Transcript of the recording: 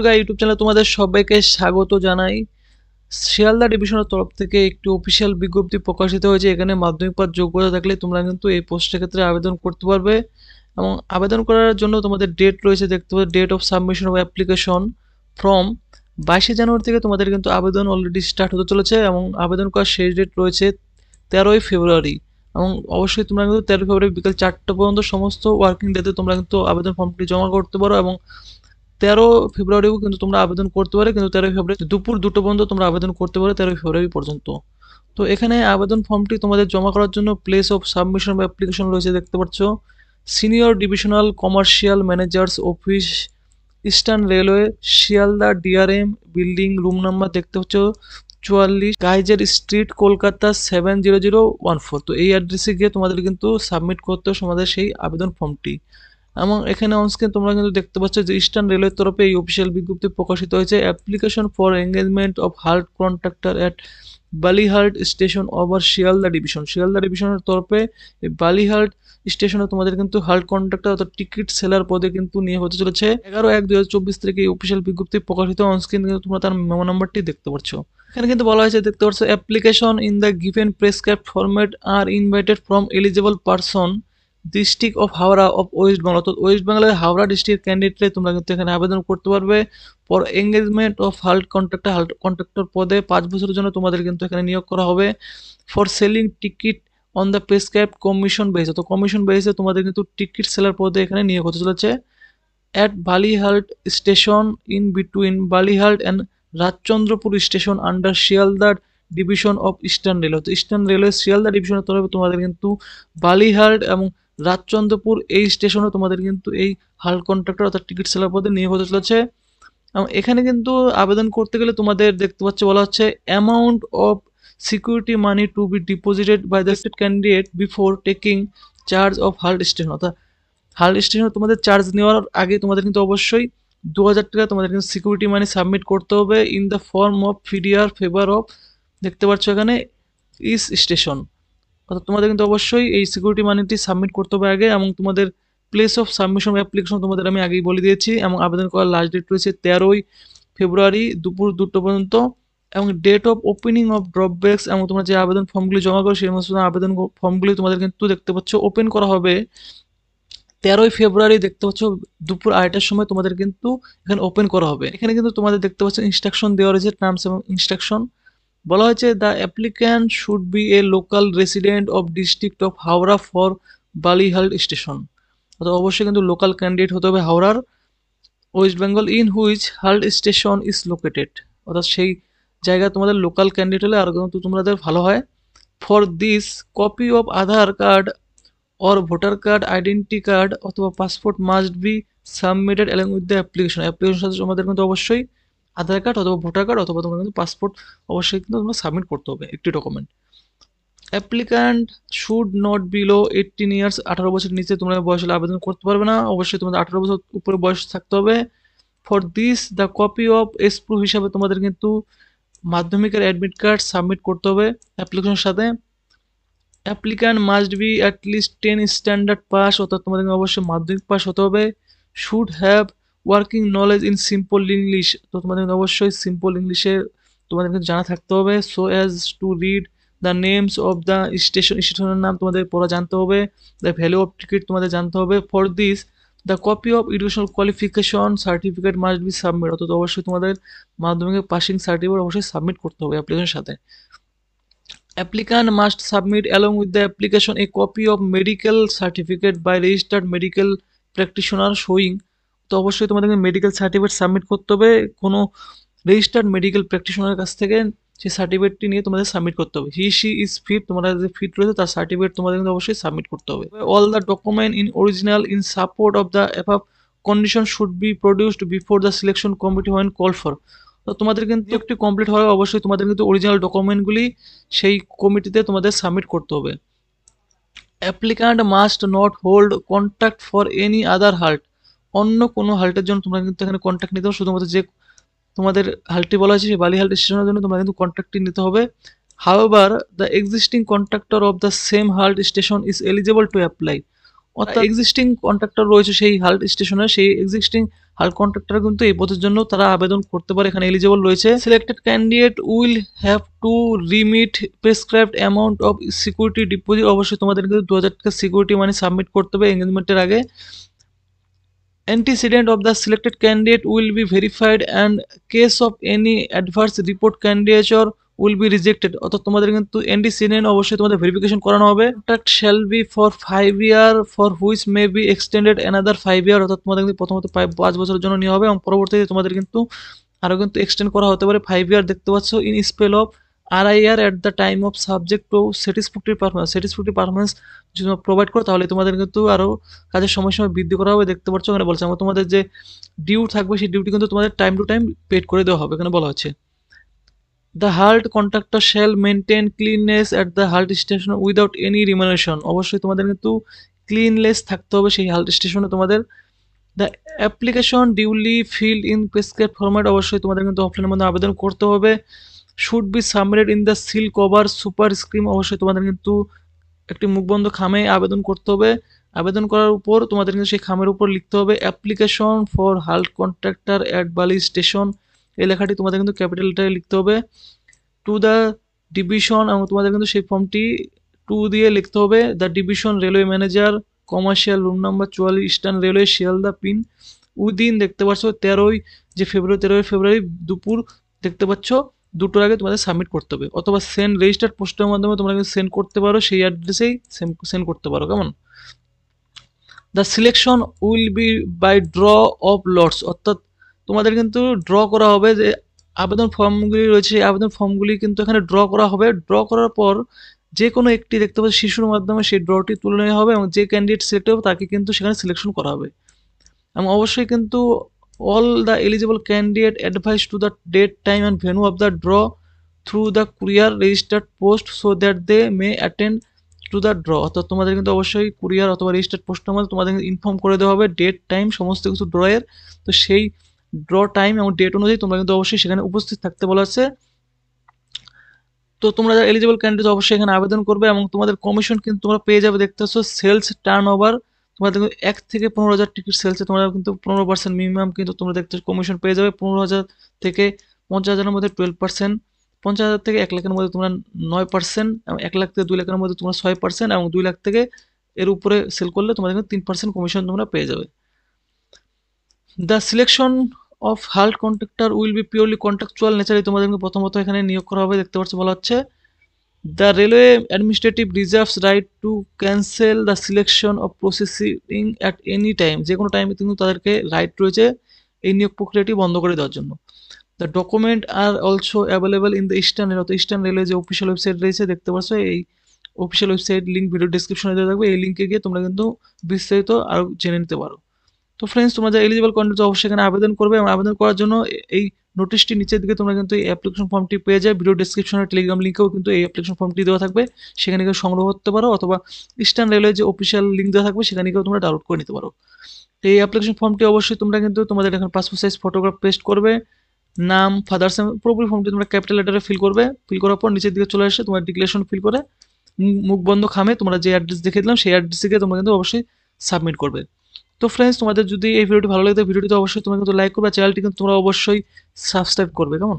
গাই YouTube চ্যানেলে তোমাদের সবাইকে স্বাগত জানাই। শিয়ালদা ডিভিশনের তরফ থেকে একটি অফিসিয়াল বিজ্ঞপ্তি প্রকাশিত হয়েছে। এখানে মাধ্যমিক পাস যোগ্যতা থাকলে তোমরা কিন্তু এই পোস্টের ক্ষেত্রে আবেদন করতে পারবে এবং আবেদন করার জন্য তোমাদের ডেট রয়েছে, দেখতে পাবে date of submission of application from 22শে জানুয়ারি থেকে তোমাদের কিন্তু আবেদন অলরেডি স্টার্ট হতে চলেছে এবং আবেদন করার শেষ ডেট রয়েছে 13ই ফেব্রুয়ারি। এবং অবশ্যই তোমরা কিন্তু 13ই ফেব্রুয়ারি বিকেল 4টা পর্যন্ত সমস্ত ওয়ার্কিং ডেতে তোমরা কিন্তু আবেদন ফর্মটি জমা করতে পারো এবং 13 ফেব্রুয়ারিও কিন্তু তোমরা আবেদন করতে পারো, কিন্তু 13 ফেব্রুয়ারি দুপুর 2টো পর্যন্ত তোমরা আবেদন করতে পারো 13 ফেব্রুয়ারি পর্যন্ত। তো এখানে আবেদন ফর্মটি তোমাদের জমা করার জন্য প্লেস অফ সাবমিশন বা অ্যাপ্লিকেশন রয়েছে, দেখতে পাচ্ছ senior divisional commercial managers office, eastern railway, Sealdah DRM building, room number দেখতে পাচ্ছ 44, কাইজার স্ট্রিট, কলকাতা 70014। তো এই অ্যাড্রেসে গিয়ে তোমাদের কিন্তু সাবমিট করতে হবে তোমাদের সেই আবেদন ফর্মটি। এবং এখানে অনস্ক্রিন তোমরা কিন্তু দেখতে পাচ্ছ যে ইস্টার্ন রেলওয়ের তরফে এই অফিসিয়াল বিজ্ঞপ্তি প্রকাশিত হয়েছে। Application for engagement of halt contractor at Bally Halt station over Sealdah division. Sealdah ডিভিশনের তরফে এই বালিহাল্ট স্টেশনে তোমাদের কিন্তু হাল্ট কন্ট্রাক্টর অর্থাৎ টিকিট সেলার পদে কিন্তু নিয়ে হতে চলেছে। 11/1/2024 তারিখে এই অফিসিয়াল বিজ্ঞপ্তি প্রকাশিত। অনস্ক্রিন কিন্তু তোমরা তার মেমো নাম্বারটি দেখতে পাচ্ছ। এখানে কিন্তু বলা হয়েছে, দেখতে পাচ্ছ application in the given prescribed format are invited from eligible person district of Howrah of West Bengal. অর্থাৎ ওয়েস্ট বেঙ্গলের হাওড়া ডিস্ট্রিক্ট ক্যান্ডিডেটে তোমরা কিন্তু এখানে আবেদন করতে পারবে। For engagement of halt contractor পদে 5 বছরের জন্য তোমাদের কিন্তু এখানে নিয়োগ করা হবে। For selling ticket on the prescribe commission বেসে, তো কমিশন বেসে তোমাদের কিন্তু টিকিট সেলার পদে এখানে নিয়োগ হতে চলেছে। At Bally Halt station in between Bally Halt and Rajchandrapur station under Sealdah division of eastern railway. তো ইস্টার্ন রেলওয়ে শিয়ালদা ডিভিশনের তরফে তোমাদের কিন্তু বালিহাল্ট এবং রাজচন্দ্রপুর এই স্টেশনে তোমাদের কিন্তু এই হাল্ট কন্ট্রাক্টর অর্থাৎ টিকিট সেলার পদে নিয়োগ হতে চলেছে। এবং এখানে কিন্তু আবেদন করতে গেলে তোমাদের দেখতে পাচ্ছ বলা হচ্ছে amount of security money to be deposited by the candidate before taking charge of halt station. অর্থাৎ হাল্ট স্টেশনে তোমাদের চার্জ নেওয়ার আগে তোমাদের কিন্তু অবশ্যই 2000 টাকা তোমাদের কিন্তু সিকিউরিটি মানি সাবমিট করতে হবে ইন দ্য ফর্ম অফ ফিডিয়ার ফেভার অফ, দেখতে পাচ্ছ এখানে ইস স্টেশন। অর্থাৎ তোমাদের কিন্তু অবশ্যই এই সিকিউরিটি মানিটি সাবমিট করতে হবে আগে। এবং তোমাদের প্লেস অফ সাবমিশন অ্যাপ্লিকেশন তোমাদের আমি আগেই বলে দিয়েছি এবং আবেদন করার লাস্ট ডেট রয়েছে 13ই ফেব্রুয়ারি দুপুর 2টো পর্যন্ত। এবং date of opening of drop bags, এবং তোমরা যে আবেদন ফর্মগুলি জমা করো সেই সমস্ত আবেদন ফর্মগুলি তোমাদের কিন্তু দেখতে পাচ্ছ ওপেন করা হবে 13ই ফেব্রুয়ারি, দেখতে পাচ্ছ দুপুর 2টার সময় তোমাদের কিন্তু এখানে ওপেন করা হবে। এখানে কিন্তু তোমাদের দেখতে পাচ্ছ ইনস্ট্রাকশন দেওয়া রয়েছে, টার্মস এবং ইনস্ট্রাকশন। বলা হয়েছে the applicant should be a local resident of district of Howrah for Bally Halt station. অর্থাৎ অবশ্যই কিন্তু লোকাল ক্যান্ডিডেট হতে হবে হাওড়ার, West Bengal, in which halt station is located. অর্থাৎ সেই জায়গায় তোমাদের লোকাল ক্যান্ডিডেট হলে আরও কিন্তু তোমাদের ভালো হয়। For this copy of Aadhaar card or voter card, identity card অথবা passport must be submitted along with the application. অ্যাপ্লিকেশনের সাথে তোমাদের কিন্তু অবশ্যই আধার কার্ড অথবা ভোটার কার্ড অথবা তোমার কিন্তু পাসপোর্ট অবশ্যই কিন্তু তোমরা সাবমিট করতে হবে একটি document. Applicant should not below 18 years, 18 বছরের নিচে তোমরা বয়স হলে আবেদন করতে পারবে না, অবশ্যই তোমাদের 18 বছর উপরে বয়স থাকতে হবে। For this the copy of S proof হিসাবে তোমাদের কিন্তু মাধ্যমিকের অ্যাডমিট কার্ড সাবমিট করতে হবে অ্যাপ্লিকেশনের সাথে। Applicant must be at least 10 standard pass, অর্থাৎ তোমাদের অবশ্যই মাধ্যমিক পাস হতে হবে। Should have working knowledge in simple English, তো তোমাদের অবশ্যই সিম্পল ইংলিশে তোমাদের কিন্তু জানা থাকতে হবে। So as to read the names of the স্টেশনের নাম তোমাদের পড়া জানতে হবে। দ্য ভ্যালু অফ টিকিট তোমাদের জানতে হবে। For this the copy of educational qualification certificate must be submit, অর্থাৎ অবশ্যই তোমাদের মাধ্যমিকের পাসিং সার্টিফিকেট অবশ্যই সাবমিট করতে হবে অ্যাপ্লিকেশনের সাথে। Applicant must submit along with the application a copy of medical certificate by registered medical practitioner showing, তো অবশ্যই তোমাদের মেডিকেল সার্টিফিকেট সাবমিট করতে হবে কোনো রেজিস্টার্ড মেডিকেল প্র্যাকটিশনারের কাছ থেকে, সেই সার্টিফিকেটটি নিয়ে তোমাদের সাবমিট করতে হবে। হি শি ইজ ফিট, তোমরা যে ফিট রয়েছে তার সার্টিফিকেট তোমাদের কিন্তু অবশ্যই সাবমিট করতে হবে। All the document in original in support of the above condition should be produced before the selection committee when call for, তো তোমাদের কিন্তু একটি কমপ্লিট হওয়ার অবশ্যই তোমাদের কিন্তু অরিজিনাল ডকুমেন্টগুলি সেই কমিটিতে তোমাদের সাবমিট করতে হবে। Applicant must not hold contact for any other halt, অন্য কোনো হাল্টের জন্য তোমরা কিন্তু এখানে কন্ট্যাক্ট নিতে হবে, শুধুমাত্র যে তোমাদের হাল্টটি বলা হয়েছে সেই বালি হাল্ট স্টেশনের জন্য তোমরা কিন্তু কন্ট্যাক্টটি নিতে হবে। However the existing contractor of the same halt station is eligible to apply, অর্থাৎ এক্সিস্টিং কন্ট্রাক্টর রয়েছে সেই হাল্ট স্টেশনে, সেই এক্সিস্টিং হাল্ট কন্ট্রাক্টর কিন্তু এই পদের জন্য তারা আবেদন করতে পারে, এখানে এলিজিবল রয়েছে। Selected candidate will have to remit prescribed amount of security deposit, অবশ্যই তোমাদের কিন্তু 2000 টাকা সিকিউরিটি মানি সাবমিট করতে হবে এঙ্গেজমেন্টের আগে। Antecedent of the selected candidate will be verified and case of any adverse report candidature will be rejected, অর্থাৎ তোমাদের কিন্তু antecedent অবশ্যই তোমাদের ভেরিফিকেশন করানো হবে। Contract shall be for 5 year for which may be extended another 5 year, অর্থাৎ তোমাদের কিন্তু প্রথমত 5 বছরের জন্য নেওয়া হবে এবং পরবর্তীতে তোমাদের কিন্তু আরও কিন্তু এক্সটেন্ড করা হতে পারে 5 ইয়ার। দেখতে পাচ্ছ in spell of RIR at the time of subject to satisfactory performance যদি প্রোভাইড করো তাহলে তোমাদের কিন্তু আরও কাজের সময় বৃদ্ধি করা হবে। দেখতে পাচ্ছ এখানে বলছে এবং তোমাদের যে ডিউ থাকবে সেই ডিউটি কিন্তু তোমাদের টাইম টু টাইম পেড করে দেওয়া হবে, এখানে বলা হচ্ছে। The halt contractor shall maintain cleanliness at the halt station without any remuneration, অবশ্যই তোমাদের কিন্তু ক্লিননেস থাকতে হবে সেই হাল্ট স্টেশনে তোমাদের। The application duly field in prescribed format, অবশ্যই তোমাদের কিন্তু অফলাইনের মধ্যে আবেদন করতে হবে। Should be submitted in the seal cover super scream, অবশ্যই তোমাদের কিন্তু একটি মুখবন্ধ খামে আবেদন করতে হবে। আবেদন করার উপর তোমাদের কিন্তু সেই খামের উপর লিখতে হবে application for halt contractor at বালি স্টেশন, এই লেখাটি তোমাদের কিন্তু ক্যাপিটাল লেটারে লিখতে হবে। টু দ্য ডিভিশন, এবং তোমাদের কিন্তু সেই ফর্মটি টু দিয়ে লিখতে হবে। The division railway manager commercial room number 44 eastern railway Sealdah pin within, দেখতে পাচ্ছ 13 ফেব্রুয়ারি দুপুর, দেখতে পাচ্ছ 2টোর আগে তোমাদের সাবমিট করতে হবে, অথবা সেন্ড রেজিস্টার্ড পোস্টের মাধ্যমে তোমরা কিন্তু সেন্ড করতে পারো, সেই অ্যাড্রেসেই সেন্ড করতে পারো, কেমন। The selection will be by draw of lots, অর্থাৎ তোমাদের কিন্তু ড্র করা হবে, যে আবেদন ফর্মগুলি রয়েছে সেই আবেদন ফর্মগুলি কিন্তু এখানে ড্র করা হবে। ড্র করার পর যে কোনো একটি দেখতে পাচ্ছি শিশুর মাধ্যমে সেই ড্রটি তুলে নেওয়া হবে এবং যে ক্যান্ডিডেট সিলেক্ট হবে তাকে কিন্তু সেখানে সিলেকশন করা হবে। এবং অবশ্যই কিন্তু all the eligible candidate advised to the date, time and venue of the draw through the courier registered post so that they may attend to the draw, অর্থাৎ তোমাদের কিন্তু অবশ্যই কুরিয়ার অথবা রেজিস্টার্ড পোস্টের মধ্যে তোমাদের ইনফর্ম করে দেওয়া হবে ডেট টাইম সমস্ত কিছু ড্রয়ের। তো সেই ড্র টাইম এবং ডেট অনুযায়ী তোমরা কিন্তু অবশ্যই সেখানে উপস্থিত থাকতে বলা আছে। তো তোমরা যারা এলিজিবল ক্যান্ডিডেট অবশ্যই এখানে আবেদন করবে এবং তোমাদের কমিশন কিন্তু তোমরা পেয়ে যাবে। দেখতে পাচ্ছ সেলস টার্ন ওভার, তোমাদের 1 থেকে 15,000 টিকিট সেলসে তোমরা কিন্তু 15% মিনিমাম কিন্তু তোমরা দেখতে কমিশন পেয়ে যাবে। 15,000 থেকে 50,000-এর মধ্যে 12%, 50,000 থেকে 1 লাখের মধ্যে তোমরা 9%, এবং 1 লাখ থেকে 2 লাখের মধ্যে তোমরা 6%, এবং 2 লাখ থেকে এর উপরে সেল করলে তোমাদের কিন্তু 3% কমিশন তোমরা পেয়ে যাবে। The selection of halt contractor will be purely contractual নেচারে, তোমাদের প্রথমত এখানে নিয়োগ করা হবে। দেখতে পাচ্ছ বলা হচ্ছে the railway administrative reserves right two cancel the selection of processing at any time, যে কোনো টাইমে কিন্তু তাদেরকে রাইট রয়েছে এই নিয়োগ প্রক্রিয়াটি বন্ধ করে দেওয়ার জন্য। The document are also available in the eastern railway, তো ইস্টার্ন রেলওয়ে যে অফিসিয়াল ওয়েবসাইট রয়েছে দেখতে পাচ্ছ, এই অফিসিয়াল ওয়েবসাইট লিঙ্ক ভিডিও ডিসক্রিপশনে দেওয়া থাকবে, এই লিঙ্কে গিয়ে তোমরা কিন্তু বিস্তারিত আরও জেনে নিতে পারো। তো ফ্রেন্ডস, তোমরা যারা এলিজিবল ক্যান্ডিডেট অবশ্যই এখানে আবেদন করবে এবং আবেদন করার জন্য এই নোটিশটি নিচের দিকে তোমরা কিন্তু এই অ্যাপ্লিকেশন ফর্মটি পেয়ে যায়। ভিডিও ডেসক্রিপশনে টেলিগ্রাম লিঙ্কেও কিন্তু এই অ্যাপ্লিকেশন ফর্মটি দেওয়া থাকবে, সেখানে গিয়ে সংগ্রহ করতে পারো, অথবা ইস্টার্ন রেলওয়ে যে অফিসিয়াল লিঙ্ক দেওয়া থাকবে সেখানে গিয়েও তোমরা ডাউনলোড করে নিতে পারো। এই অ্যাপ্লিকেশন ফর্মটি অবশ্যই তোমরা কিন্তু তোমাদের এখানে পাসপোর্ট সাইজ ফটোগ্রাফ পেস্ট করবে, নাম, ফাদার্স নেম, পুরোপুরি ফর্মটি তোমরা ক্যাপিটাল লেটারে ফিল করবে। ফিল করার পর নিচের দিকে চলে আসে তোমার ডিক্লারেশন ফিল করে মুখ বন্ধ খামে তোমরা যে অ্যাড্রেস দেখে দিলাম সেই অ্যাড্রেসে গিয়ে তোমরা কিন্তু অবশ্যই সাবমিট করবে। তো ফ্রেন্ডস, তোমাদের যদি এই ভিডিওটি ভালো লাগে ভিডিওটিতে অবশ্যই তোমরা কিন্তু লাইক করবে, চ্যানেলটি কিন্তু তোমরা অবশ্যই সাবস্ক্রাইব করবে, কেমন।